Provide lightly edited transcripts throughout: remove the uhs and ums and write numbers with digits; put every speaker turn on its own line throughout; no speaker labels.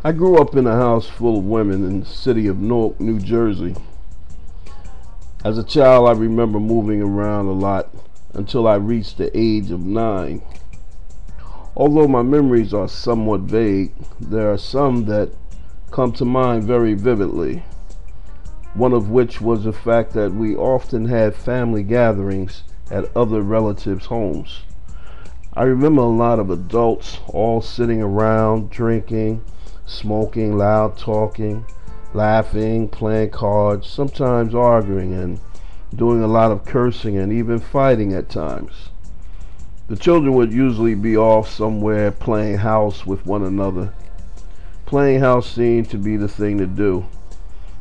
I grew up in a house full of women in the city of Newark, New Jersey. As a child, I remember moving around a lot until I reached the age of 9. Although my memories are somewhat vague, there are some that come to mind very vividly. One of which was the fact that we often had family gatherings at other relatives' homes. I remember a lot of adults all sitting around, drinking, smoking, loud talking, laughing, playing cards, sometimes arguing, and doing a lot of cursing and even fighting at times. The children would usually be off somewhere playing house with one another. Playing house seemed to be the thing to do.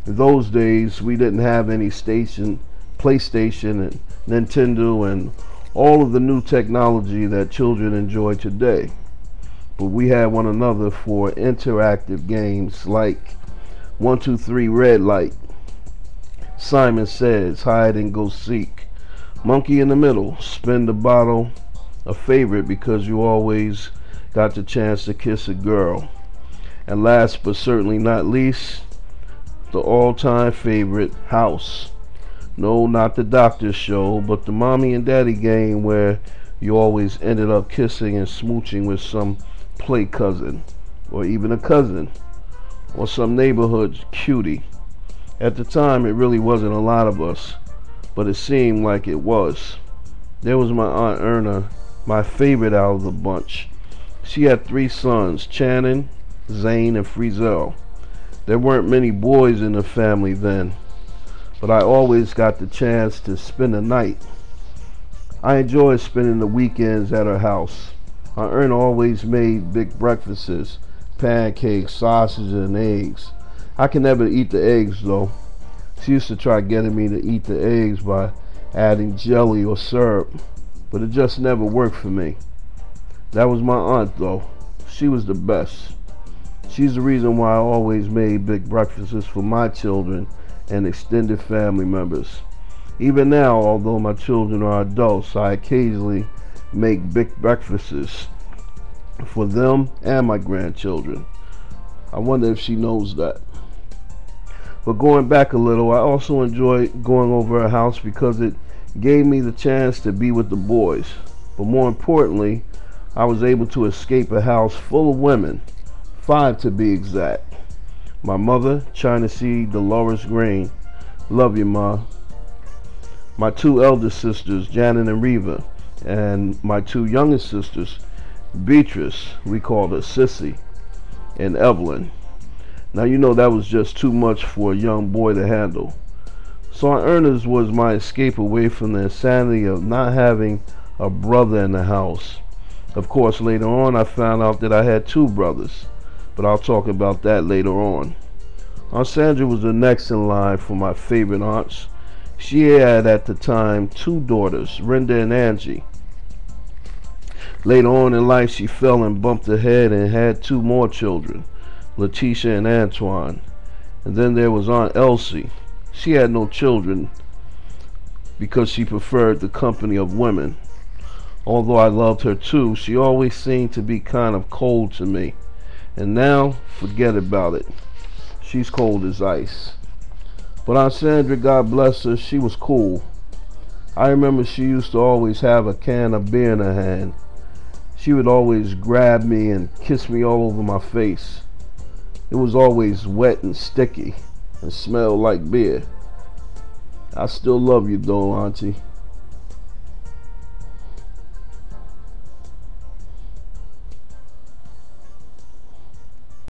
In those days, we didn't have any PlayStation and Nintendo and all of the new technology that children enjoy today. But we had one another for interactive games like 1, 2, 3 Red Light, Simon Says, Hide and Go Seek, Monkey in the Middle, Spin the Bottle, a favorite because you always got the chance to kiss a girl. And last but certainly not least, the all-time favorite, House. No, not the doctor's show, but the mommy and daddy game where you always ended up kissing and smooching with some play cousin, or even a cousin, or some neighborhood cutie. At the time, it really wasn't a lot of us, but it seemed like it was. There was my Aunt Erna, my favorite out of the bunch. She had 3 sons, Channing, Zane, and Frizzell. There weren't many boys in the family then, but I always got the chance to spend the night. I enjoyed spending the weekends at her house. Aunt Erna always made big breakfasts, pancakes, sausage, and eggs. I could never eat the eggs though. She used to try getting me to eat the eggs by adding jelly or syrup, but it just never worked for me. That was my aunt though. She was the best. She's the reason why I always made big breakfasts for my children and extended family members. Even now, although my children are adults, I occasionally make big breakfasts for them and my grandchildren. I wonder if she knows that. But going back a little, I also enjoy going over her house because it gave me the chance to be with the boys. But more importantly, I was able to escape a house full of women, 5 to be exact. My mother, China C. Dolores Green, love you, Ma. My 2 elder sisters, Janet and Reva, and my 2 youngest sisters, Beatrice, we called her Sissy, and Evelyn. Now you know that was just too much for a young boy to handle. So Aunt Erna's was my escape away from the insanity of not having a brother in the house. Of course, later on I found out that I had 2 brothers, but I'll talk about that later on. Aunt Sandra was the next in line for my favorite aunts. She had at the time 2 daughters, Brenda and Angie. Later on in life, she fell and bumped her head and had 2 more children, Letitia and Antoine. And then there was Aunt Elsie. She had no children because she preferred the company of women. Although I loved her too, she always seemed to be kind of cold to me. And now, forget about it. She's cold as ice. But Aunt Sandra, God bless her, she was cool. I remember she used to always have a can of beer in her hand. She would always grab me and kiss me all over my face. It was always wet and sticky and smelled like beer. I still love you though, Auntie.